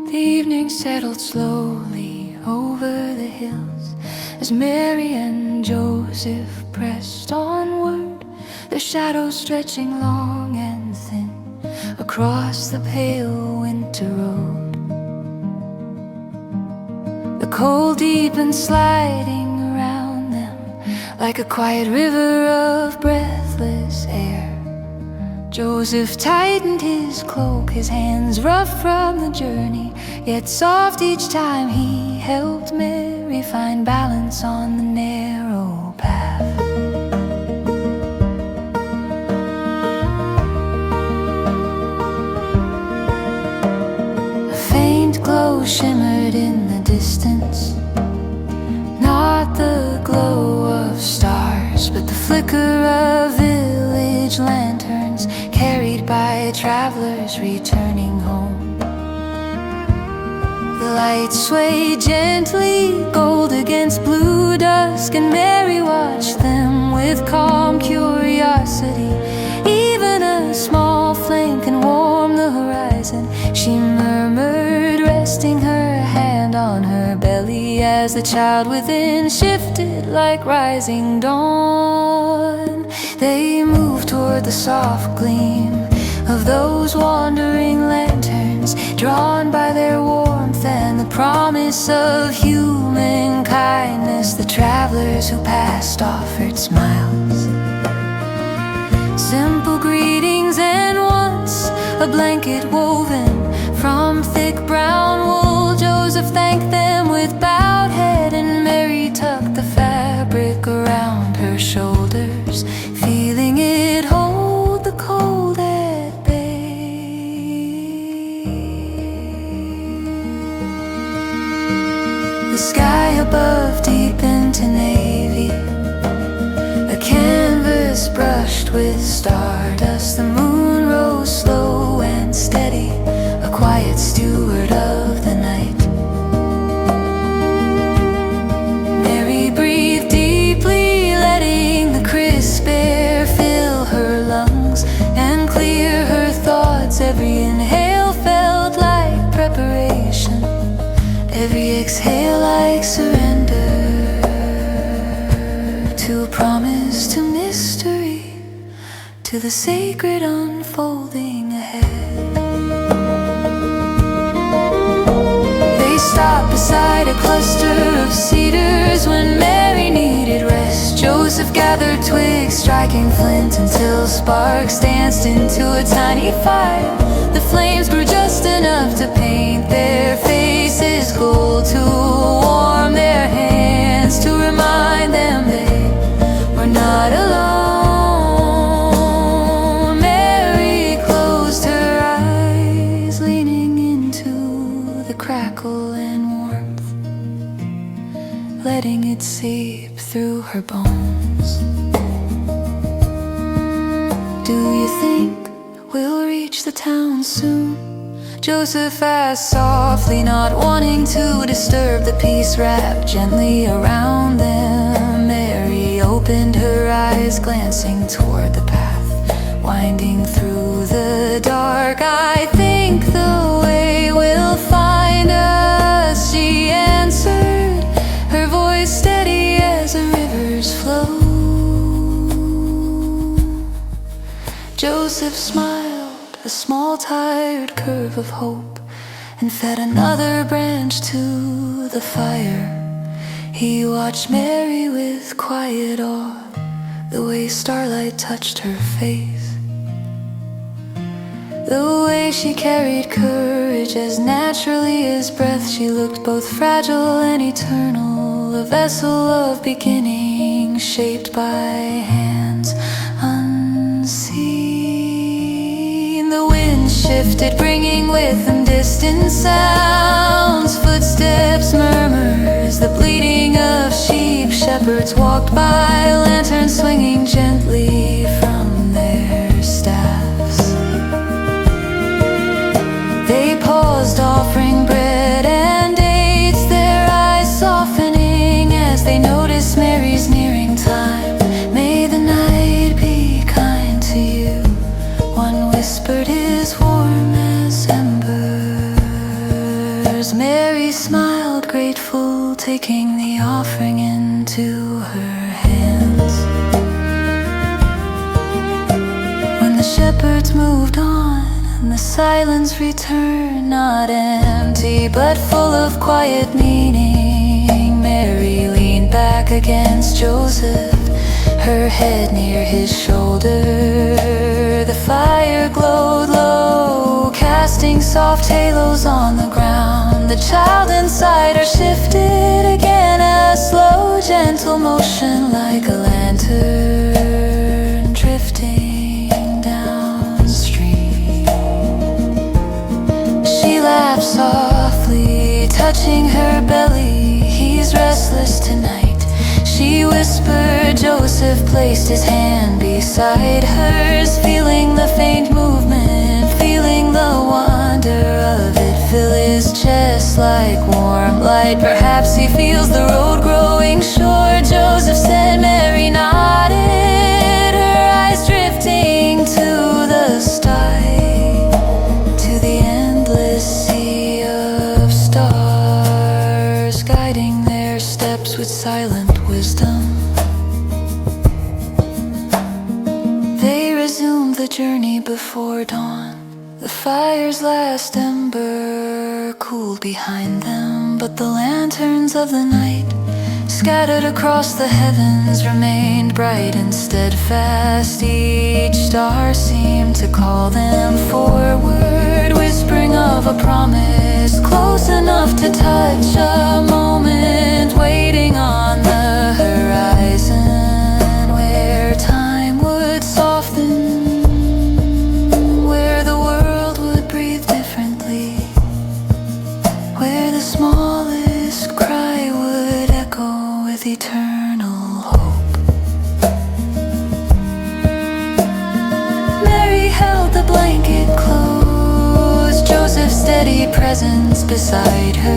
The evening settled slowly over the hills as Mary and Joseph pressed onward, their shadows stretching long and thin across the pale winter road. The cold deepened, sliding around them like a quiet river of breathless air. Joseph tightened his cloak, his hands rough from the journey, yet soft each time he helped Mary find balance on the narrow path. A faint glow shimmered in the distance, not the glow of stars, but the flicker of village lanterns carried by travelers returning home. The lights swayed gently, gold against blue dusk, and Mary watched them with calm curiosity. Even a small flame can warm the horizon, she murmured, resting her hand on her belly as the child within shifted like rising dawn. They moved toward the soft gleam of those wandering lanterns, drawn by their warmth and the promise of human kindness. The travelers who passed offered smiles, simple greetings, and once a blanket woven from thick brown wool. Joseph thanked them with bowed head, and Mary tucked the fabric around her shoulders, feeling it hold the cold at bay. The sky above deepened to navy, a canvas brushed with stardust. The moon rose slow and steady, a quiet steward of the night. Mary breathed deeply, letting the crisp air fill her lungs and clear her thoughts. Every inhale felt like preparation, every exhale like surrender to a promise, to mystery, to the sacred unfolding ahead. They stopped beside a cluster of cedars when Mary needed rest. Joseph gathered twigs, striking flint until sparks danced into a tiny fire. The flames grew just enough to paint their faces gold, to warm their hands, to remind them they were not alone. Mary closed her eyes, leaning into the crackle and warmth, letting it seep through her bones. Do you think we'll reach the town soon? Joseph asked softly, not wanting to disturb the peace wrapped gently around them. Mary opened her eyes, glancing toward the path winding through the dark. I think the way will find us, she answered, her voice steady as a river's flow. Joseph smiled, a small tired curve of hope, and fed another branch to the fire. He watched Mary with quiet awe, the way starlight touched her face, the way she carried courage as naturally as breath. She looked both fragile and eternal, a vessel of beginning shaped by hands unseen. The wind shifted, bringing with them distant sounds, footsteps, murmurs, the bleating of sheep. Shepherds walked by, lanterns swinging gently from their staffs. They paused, offering bread and dates, their eyes softening as they noticed Mary's nearing time. May the night be kind to you, one whispered, his warm as embers. grateful, taking the offering into her hands. When the shepherds moved on and the silence returned, not empty but full of quiet meaning, Mary leaned back against Joseph, her head near his shoulder. The fire glowed low, casting soft halos on the ground. The child inside her shifted again, a slow, gentle motion like a lantern drifting downstream. She laughed softly, touching her belly. He's restless tonight, she whispered. Joseph placed his hand beside hers, feeling the faint movement, feeling the wonder of it fill his chest like warm light. Perhaps he feels the road growing short, Joseph said. Mary nodded, her eyes drifting to the sky, to the endless sea of stars, guiding their steps with silent wisdom. They resumed the journey before dawn. The fire's last ember cooled behind them, but the lanterns of the night, scattered across the heavens, remained bright and steadfast. Each star seemed to call them forward, whispering of a promise close enough to touch, a moment waiting on the horizon, where time would soften, where the world would breathe differently, where the smallest cry would echo with eternal hope. Mary held the blanket close, Joseph's steady presence beside her,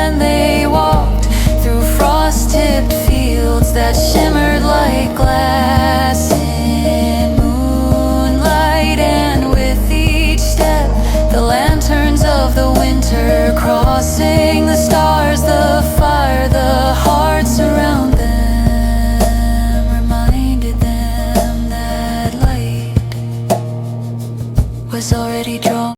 and they walked through frost-tipped fields that shimmered like glass in moonlight. And with each step, the lanterns of the winter crossing the stars, the fire, the hearts around them reminded them that light was already drawn.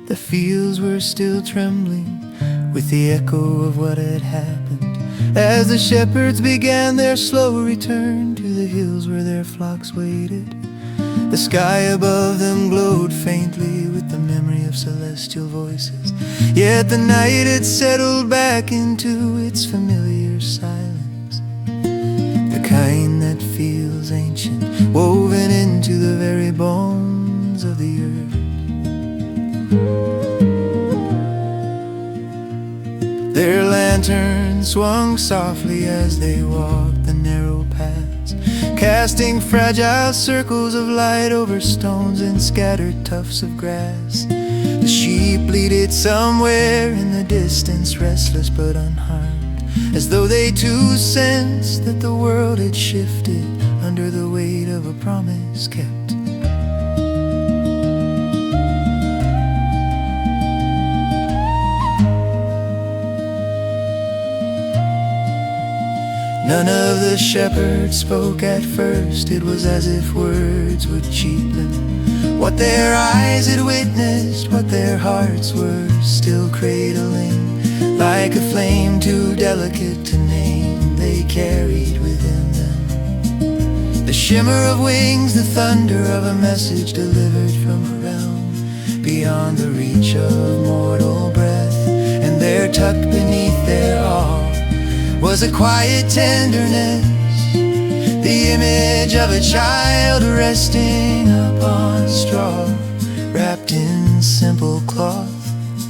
The fields were still trembling with the echo of what had happened, as the shepherds began their slow return to the hills where their flocks waited. The sky above them glowed faintly with the memory of celestial voices, yet the night had settled back into its familiar silence, the kind that feels ancient, woven into the very bones of the earth. Their lanterns swung softly as they walked the narrow paths, casting fragile circles of light over stones and scattered tufts of grass. The sheep bleated somewhere in the distance, restless but unharmed, as though they too sensed that the world had shifted under the weight of a promise kept. None of the shepherds spoke at first. It was as if words would cheapen what their eyes had witnessed, what their hearts were still cradling. Like a flame too delicate to name, they carried within them the shimmer of wings, the thunder of a message delivered from a realm beyond the reach of mortal breath. And there, tucked beneath their awe, was a quiet tenderness, the image of a child resting upon straw, wrapped in simple cloth,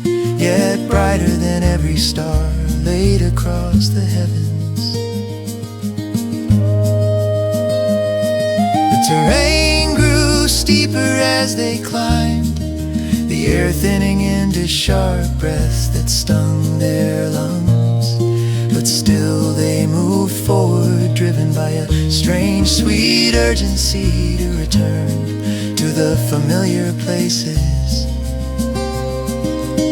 yet brighter than every star laid across the heavens. The terrain grew steeper as they climbed, the the air thinning into sharp breaths that stung their lungs. But still they moved forward, driven by a strange, sweet urgency to return to the familiar places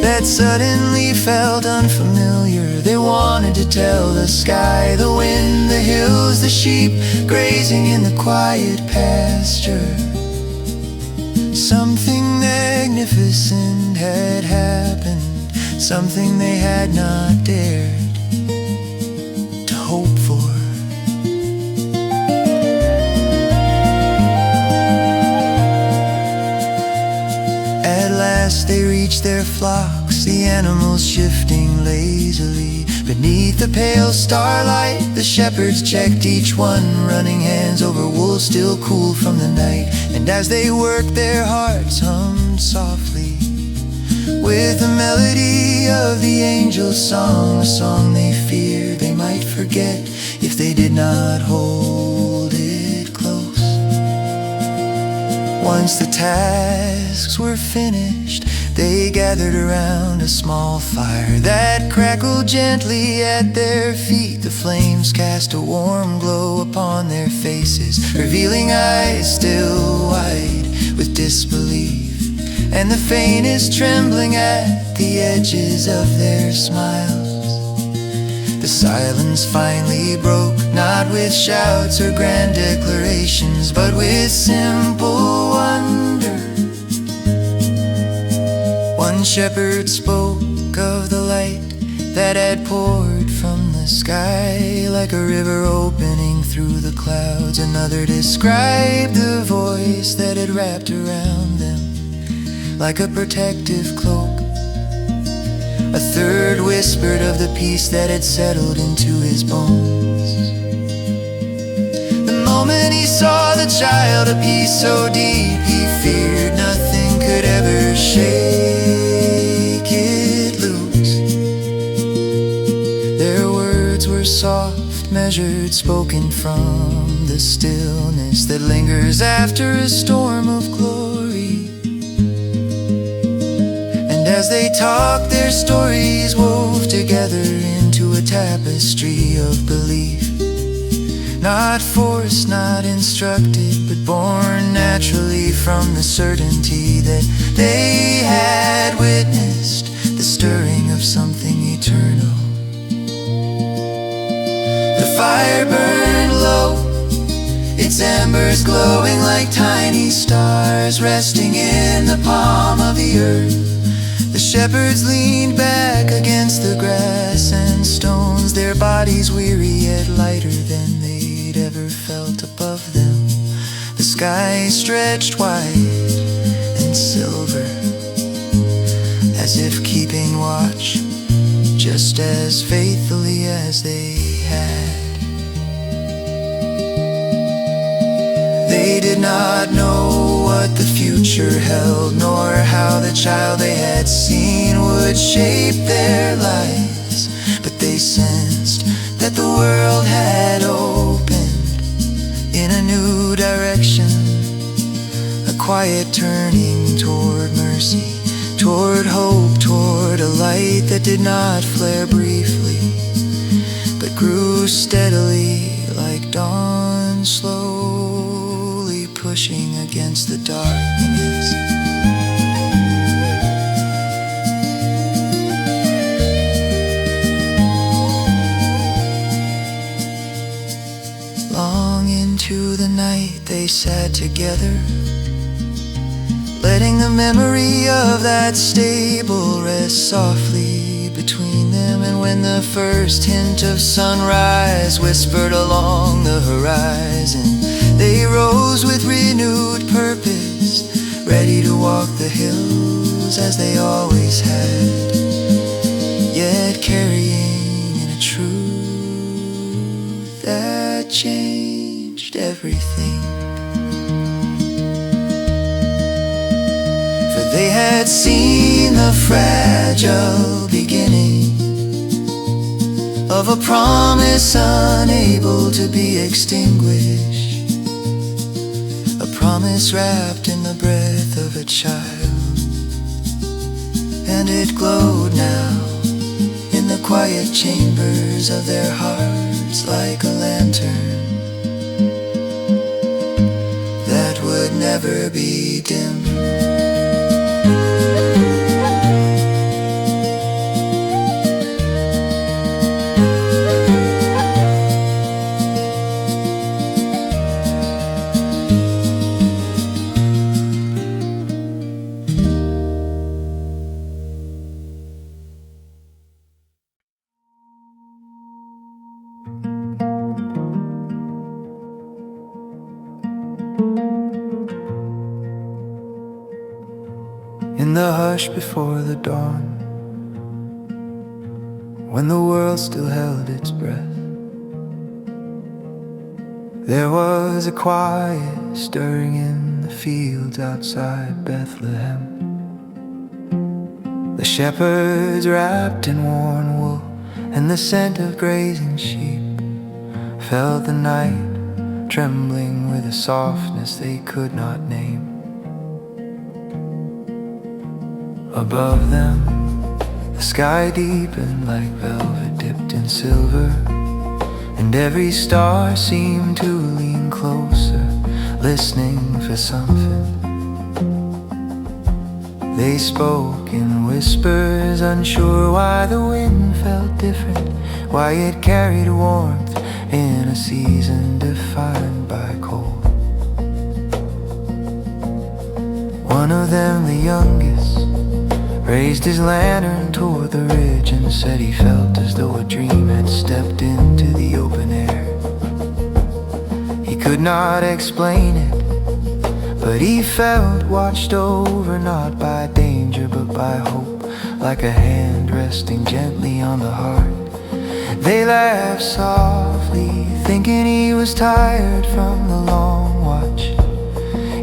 that suddenly felt unfamiliar. They wanted to tell the sky, the wind, the hills, the sheep grazing in the quiet pasture. Something magnificent had happened, something they had not dared to hope for. At last they reached their flocks, the animals shifting lazily. Beneath the pale starlight, the shepherds checked each one, running hands over wool still cool from the night. And as they worked, their hearts hummed softly with the melody of the angel's song, a song they feared they might forget if they did not hold it close. Once the tasks were finished, they gathered around a small fire that crackled gently at their feet. The flames cast a warm glow upon their faces, revealing eyes still wide with disbelief, and the faintest trembling at the edges of their smiles. The silence finally broke, not with shouts or grand declarations, but with simple wonder. One shepherd spoke of the light that had poured from the sky like a river opening through the clouds. Another described the voice that had wrapped around them like a protective cloak. A third whispered of the peace that had settled into his bones. The moment he saw the child, a peace so deep he feared nothing could ever shake it loose. Their words were soft, measured, spoken from the stillness that lingers after a storm of glory. As they talked, their stories wove together into a tapestry of belief. Not forced, not instructed, but born naturally from the certainty that they had witnessed the stirring of something eternal. The fire burned low, its embers glowing like tiny stars resting in the palm of the earth. The shepherds leaned back against the grass and stones, their bodies weary yet lighter than they'd ever felt above them. The sky stretched wide and silver, as if keeping watch just as faithfully as they had. They did not know what the future held, nor how the child they had seen would shape their lives, but they sensed that the world had opened in a new direction, a quiet turning toward mercy, toward hope, toward a light that did not flare briefly, but grew steadily like dawn, slowly pushing against the darkness. Long into the night they sat together, letting the memory of that stable rest softly between them. And when the first hint of sunrise whispered along the horizon, they rose with renewed purpose, ready to walk the hills as they always had, yet carrying in a truth that changed everything. For they had seen the fragile beginning of a promise unable to be extinguished, a promise wrapped in the breath of a child, whispers of their hearts like a lantern that would never be dim. In the hush before the dawn, when the world still held its breath, there was a quiet stirring in the fields outside Bethlehem. The shepherds wrapped in worn wool, and the scent of grazing sheep filled the night, trembling with a softness they could not name. Above them, the sky deepened like velvet dipped in silver, and every star seemed to lean closer, listening for something. They spoke in whispers, unsure why the wind felt different, why it carried warmth in a season defined by cold. One of them, the youngest, raised his lantern toward the ridge and said he felt as though a dream had stepped into the open air. He could not explain it, but he felt watched over, not by danger but by hope, like a hand resting gently on the heart. They laughed softly, thinking he was tired from the long watch.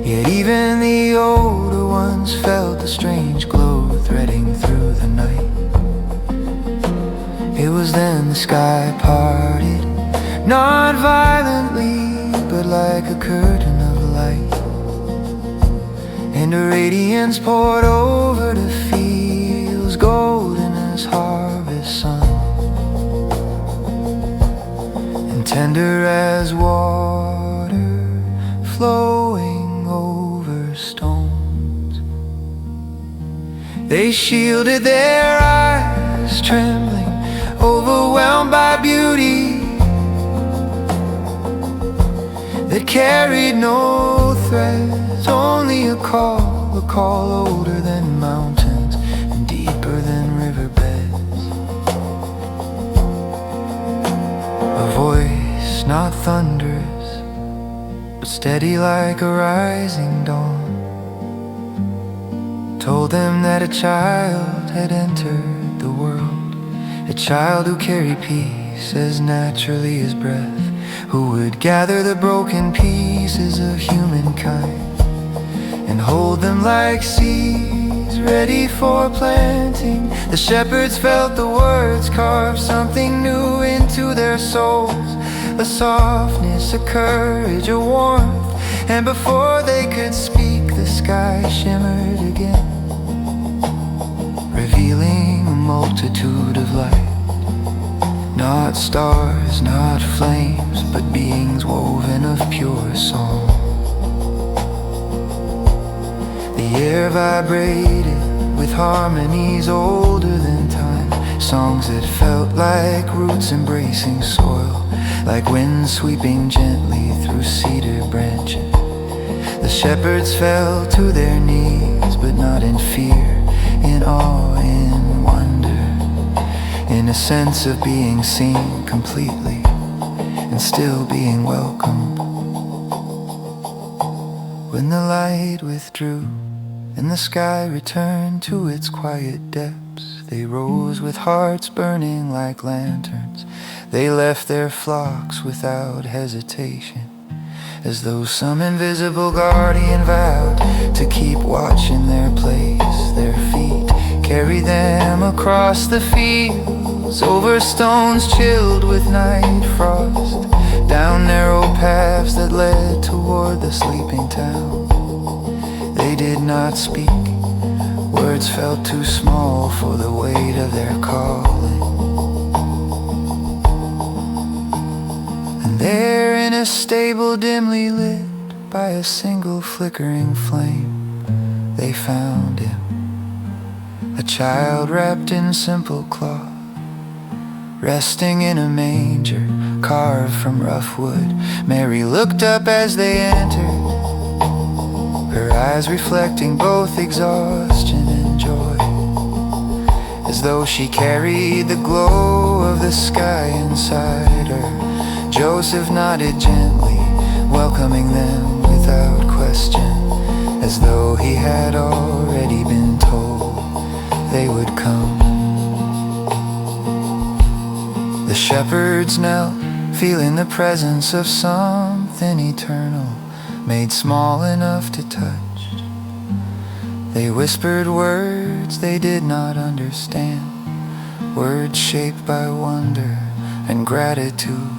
Yet even the older ones felt the strange glow threading through the night. It was then the sky parted, not violently, but like a curtain of light, and a radiance poured over the fields, golden as harvest sun, and tender as water flowing over stones. They shielded their eyes, trembling, overwhelmed by beauty that carried no threats, only a call older than mountains and deeper than riverbeds. A voice not thunderous, but steady like a rising dawn, told them that a child had entered the world, a child who carried peace as naturally as breath, who would gather the broken pieces of humankind and hold them like seeds ready for planting. The shepherds felt the words carve something new into their souls, a softness, a courage, a warmth, and before they could speak, the sky shimmered again, revealing a multitude of light. Not stars, not flames, but beings woven of pure song. The air vibrated with harmonies older than time, songs that felt like roots embracing soil, like wind sweeping gently through cedar branches. The shepherds fell to their knees, but not in fear, in awe, in wonder, in a sense of being seen completely and still being welcomed. When the light withdrew and the sky returned to its quiet depths, they rose with hearts burning like lanterns. They left their flocks without hesitation, as though some invisible guardian vowed to keep watch in their place. Their feet carried them across the fields, over stones chilled with night frost, down narrow paths that led toward the sleeping town. They did not speak, words felt too small for the weight of their calling. a stable dimly lit by a single flickering flame, they found him, a child wrapped in simple cloth, resting in a manger carved from rough wood. Mary looked up as they entered, her eyes reflecting both exhaustion and joy, as though she carried the glow of the sky inside her. Joseph nodded gently, welcoming them without question, as though he had already been told they would come. The shepherds knelt, feeling the presence of something eternal, made small enough to touch. They whispered words they did not understand, words shaped by wonder and gratitude.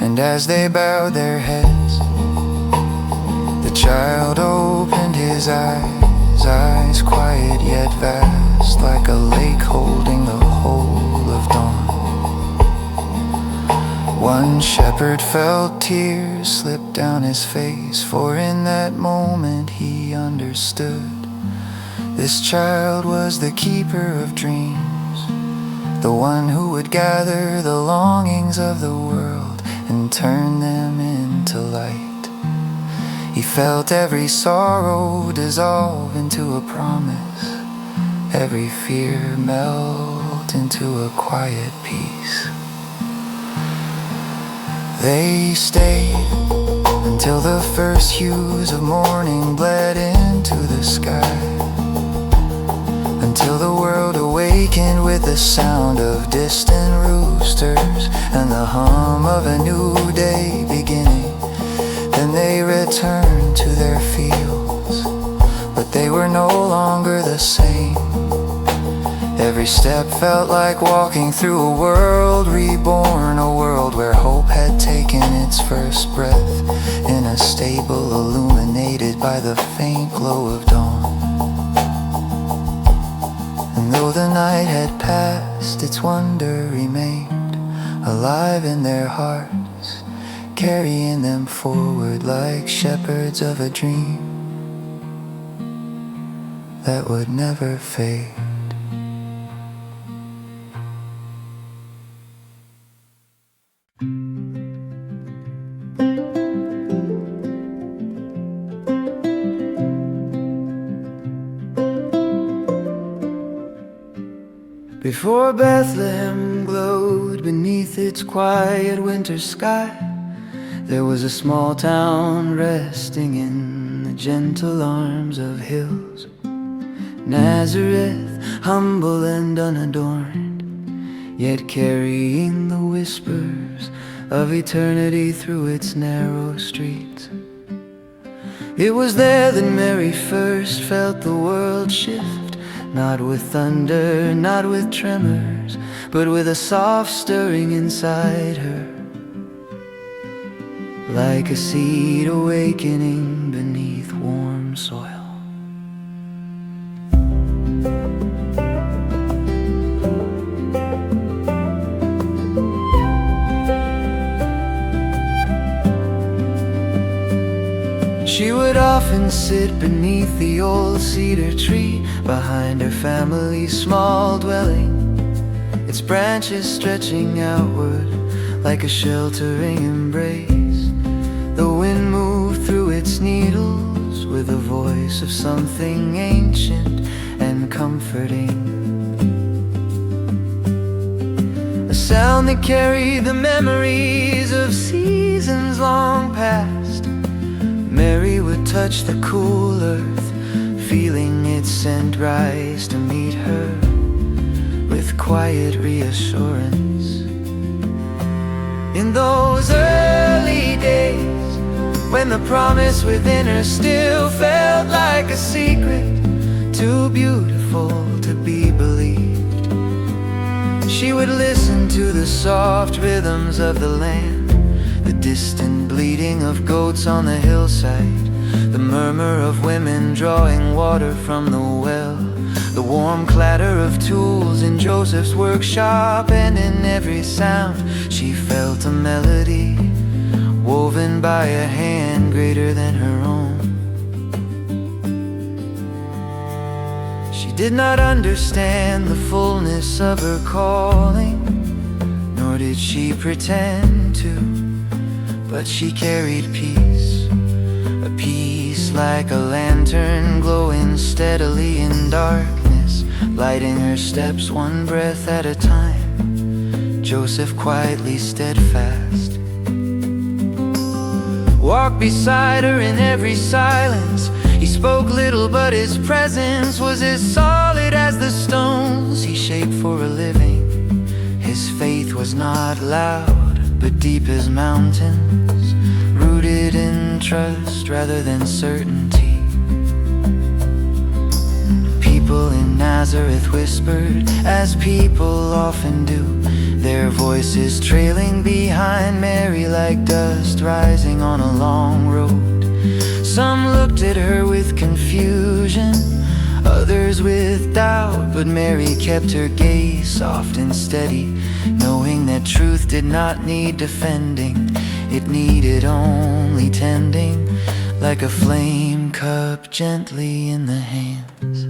And as they bowed their heads, the child opened his eyes, eyes quiet yet vast, like a lake holding the whole of dawn. One shepherd felt tears slip down his face, for in that moment he understood. This child was the keeper of dreams, the one who would gather the longings of the world and turn them into light. He felt every sorrow dissolve into a promise, every fear melt into a quiet peace. They stayed until the first hues of morning bled into the sky, until the world awakened with the sound of distant roosters and the hum of a new day beginning. Then they returned to their fields, but they were no longer the same. Every step felt like walking through a world reborn, a world where hope had taken its first breath in a stable illuminated by the faint glow of dawn. And though the night had passed, its wonder remained alive in their hearts, carrying them forward like shepherds of a dream that would never fade. Before Bethlehem glowed beneath its quiet winter sky, there was a small town resting in the gentle arms of hills. Nazareth, humble and unadorned, yet carrying the whispers of eternity through its narrow streets. It was there that Mary first felt the world shift, not with thunder, not with tremors, but with a soft stirring inside her, like a seed awakening beneath warm soil. She would often sit beneath the old cedar tree behind her family's small dwelling, its branches stretching outward like a sheltering embrace. The wind moved through its needles with the voice of something ancient and comforting, a sound that carried the memories of seasons long past. Mary would touch the cool earth, feeling its scent rise to meet her with quiet reassurance. In those early days, when the promise within her still felt like a secret, too beautiful to be believed, she would listen to the soft rhythms of the land, the distant bleating of goats on the hillside, the murmur of women drawing water from the well, the warm clatter of tools in Joseph's workshop, and in every sound she felt a melody woven by a hand greater than her own. She did not understand the fullness of her calling, nor did she pretend to, but she carried peace, a peace like a lantern glowing steadily in darkness, lighting her steps one breath at a time. Joseph, quietly steadfast, walked beside her in every silence. He spoke little, but his presence was as solid as the stones he shaped for a living. His faith was not loud, but deep as mountains, rooted in trust rather than certainty. People in Nazareth whispered, as people often do, their voices trailing behind Mary like dust rising on a long road. Some looked at her with confusion, others with doubt, but Mary kept her gaze soft and steady, knowing that truth did not need defending, it needed only tending, like a flame cup gently in the hands.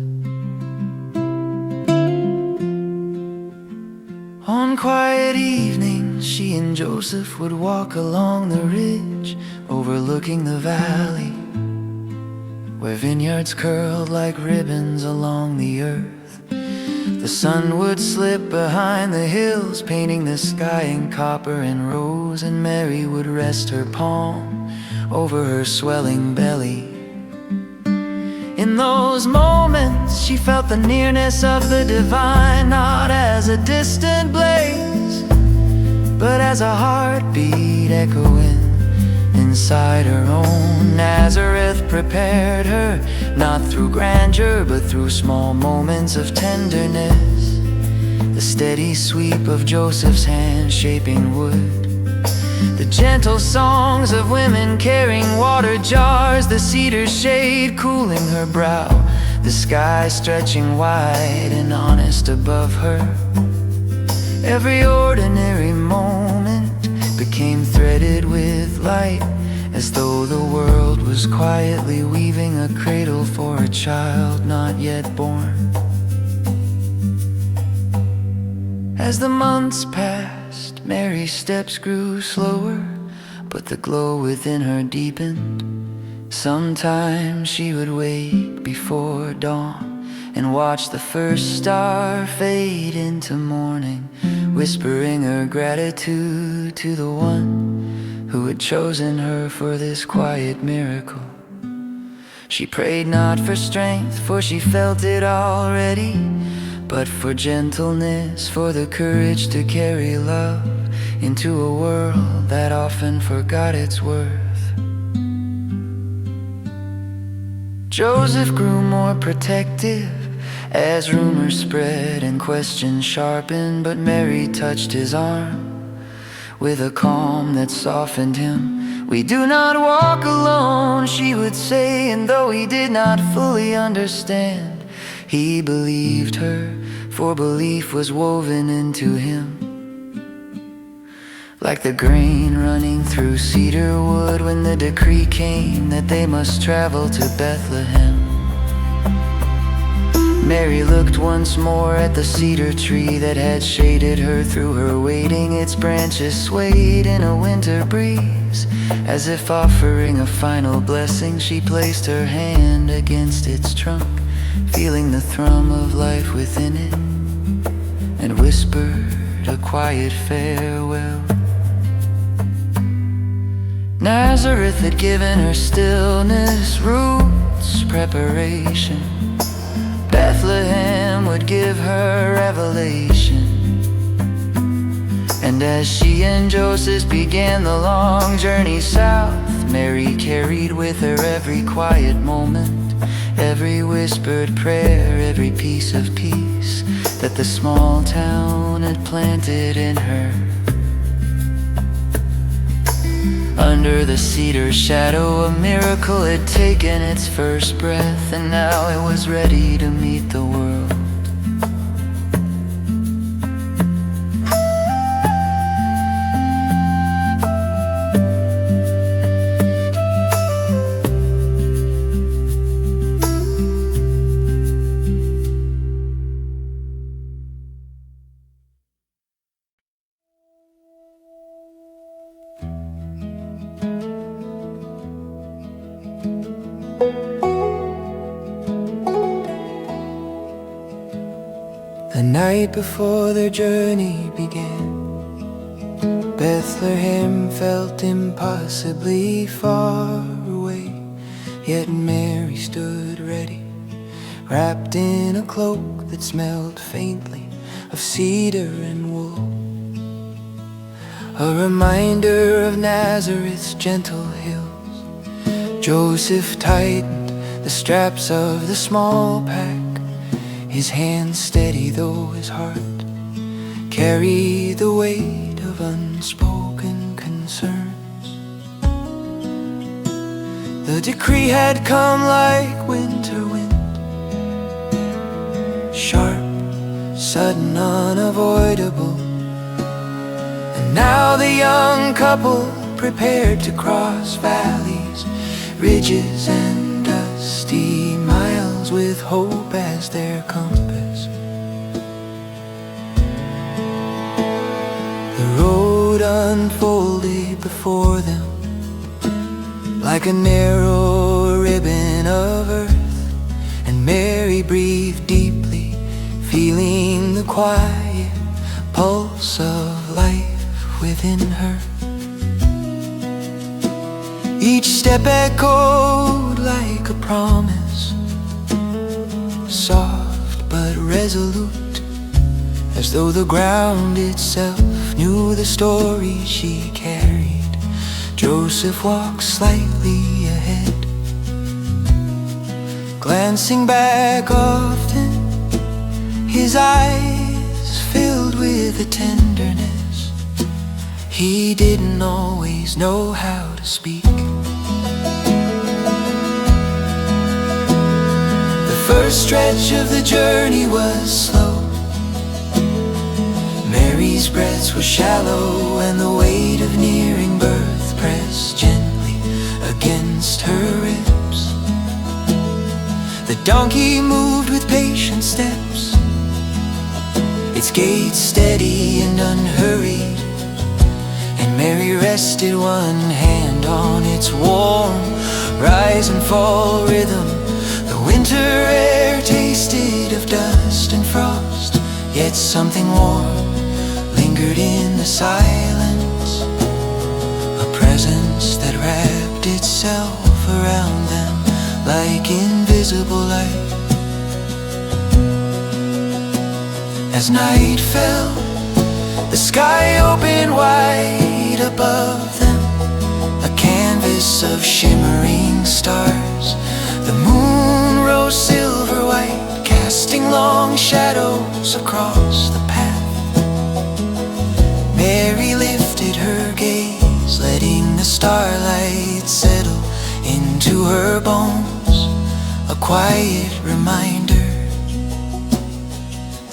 On quiet evenings, she and Joseph would walk along the ridge, overlooking the valley, where vineyards curled like ribbons along the earth. The sun would slip behind the hills, painting the sky in copper and rose, and Mary would rest her palm over her swelling belly. In those moments, she felt the nearness of the divine, not as a distant blaze, but as a heartbeat echoing inside her own. Nazareth prepared her, not through grandeur, but through small moments of tenderness. The steady sweep of Joseph's hand shaping wood, the gentle songs of women carrying water jars, the cedar shade cooling her brow, the sky stretching wide and honest above her. Every ordinary moment became threaded with light, as though the world was quietly weaving a cradle for a child not yet born. As the months passed, Mary's steps grew slower, but the glow within her deepened. Sometimes she would wake before dawn and watch the first star fade into morning, whispering her gratitude to the one who had chosen her for this quiet miracle. She prayed not for strength, for she felt it already, but for gentleness, for the courage to carry love into a world that often forgot its worth. Joseph grew more protective as rumors spread and questions sharpened, but Mary touched his arm with a calm that softened him. "We do not walk alone," she would say, and though he did not fully understand, he believed her, for belief was woven into him. Like the grain running through cedar wood when the decree came that they must travel to Bethlehem. Mary looked once more at the cedar tree that had shaded her through her waiting. Its branches swayed in a winter breeze, as if offering a final blessing. She placed her hand against its trunk, feeling the thrum of life within it, and whispered a quiet farewell. Nazareth had given her stillness, roots, preparation. Bethlehem would give her revelation. And as she and Joseph began the long journey south, Mary carried with her every quiet moment, every whispered prayer, every piece of peace that the small town had planted in her. Under the cedar shadow, a miracle had taken its first breath, and now it was ready to meet the world. The night before their journey began, Bethlehem felt impossibly far away. Yet Mary stood ready, wrapped in a cloak that smelled faintly of cedar and wool, a reminder of Nazareth's gentle hills. Joseph tightened the straps of the small pack, his hands steady though his heart carried the weight of unspoken concerns. The decree had come like winter wind, sharp, sudden, unavoidable. And now the young couple prepared to cross valleys, ridges and dusty miles, with hope as their compass. The road unfolded before them like a narrow ribbon of earth, and Mary breathed deeply, feeling the quiet pulse of life within her. Each step echoed like a promise, soft but resolute, as though the ground itself knew the story she carried. Joseph walked slightly ahead, glancing back often, his eyes filled with a tenderness he didn't always know how to speak. The first stretch of the journey was slow. Mary's breaths were shallow, and the weight of nearing birth pressed gently against her ribs. The donkey moved with patient steps, its gait steady and unhurried, and Mary rested one hand on its warm rise and fall rhythm. The winter air tasted of dust and frost, yet something warm lingered in the silence, a presence that wrapped itself around them like invisible light. As night fell, the sky opened wide above them, a canvas of shimmering stars. The moon rose silver white, casting long shadows across the path. Mary lifted her gaze, letting the starlight settle into her bones, a quiet reminder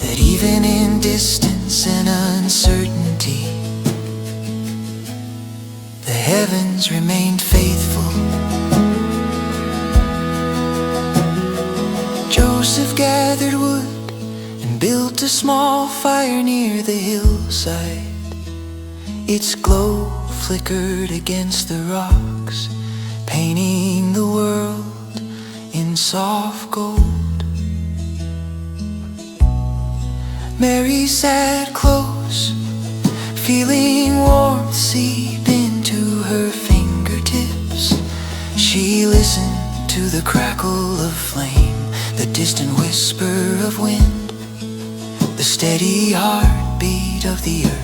that even in distance and uncertainty, the heavens remained faithful. Joseph gathered wood and built a small fire near the hillside. Its glow flickered against the rocks, painting the world in soft gold. Mary sat close, feeling warmth seep into her fingertips. She listened to the crackle of flame, the distant whisper of wind, the steady heartbeat of the earth.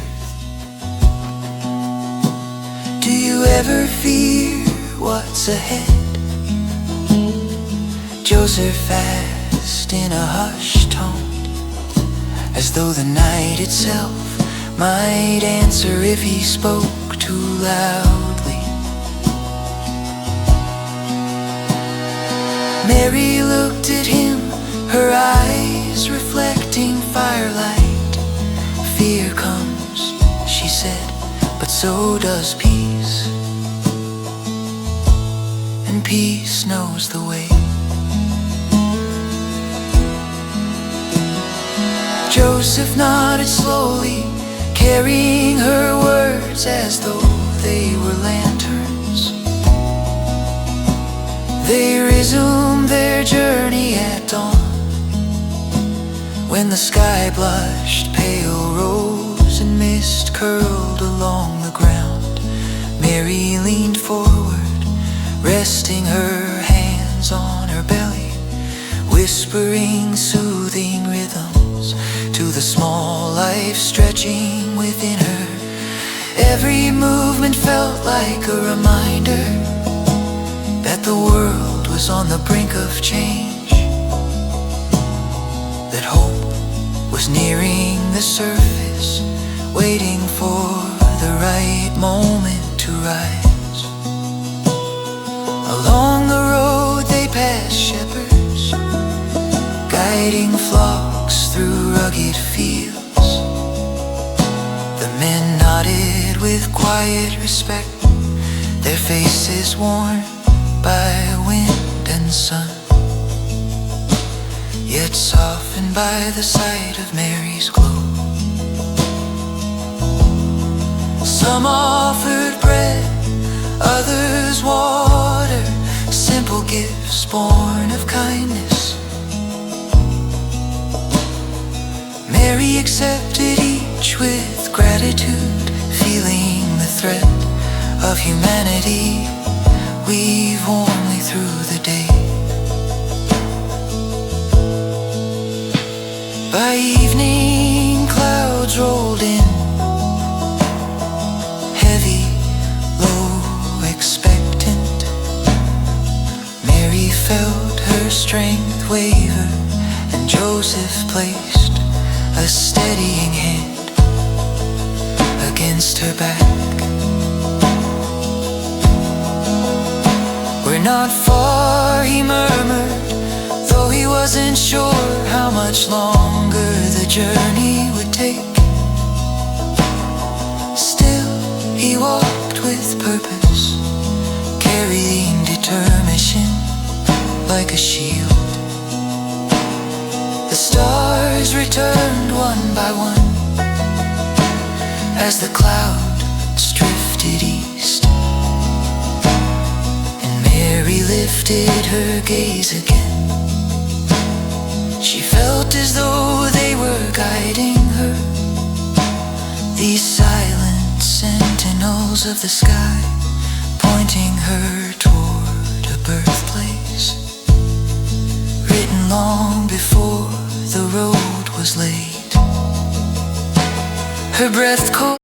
Do you ever fear what's ahead? Joseph asked in a hushed tone, as though the night itself might answer if he spoke too loudly. Mary looked at him, her eyes reflecting firelight. Fear comes, she said, but so does peace, and peace knows the way. Joseph nodded slowly, carrying her words as though they were lanterns. They resumed their journey at dawn, When the sky blushed pale rose and mist curled along the ground, Mary leaned forward, resting her hands on her belly, whispering soothing rhythms to the small life stretching within her. Every movement felt like a reminder that the world was on the brink of change, that hope was nearing the surface, waiting for the right moment to rise. Along the road they passed shepherds, guiding flocks through rugged fields. The men nodded with quiet respect, their faces worn by wind and sun, yet softened by the sight of Mary's glow. Some offered bread, others water, simple gifts born of kindness. Mary accepted each with gratitude, feeling the threat of humanity weave warmly through the day. By evening clouds rolled in, heavy, low, expectant. Mary felt her strength waver, and Joseph placed a steadying hand against her back. "We're not far," he murmured, though he wasn't sure how much longer the journey would take. Still, he walked with purpose, carrying determination like a shield. The stars returned one by one as the clouds drifted east, and Mary lifted her gaze again. She felt as though they were guiding her, these silent sentinels of the sky, pointing her toward a birthplace written long before the road was laid. Her breath cold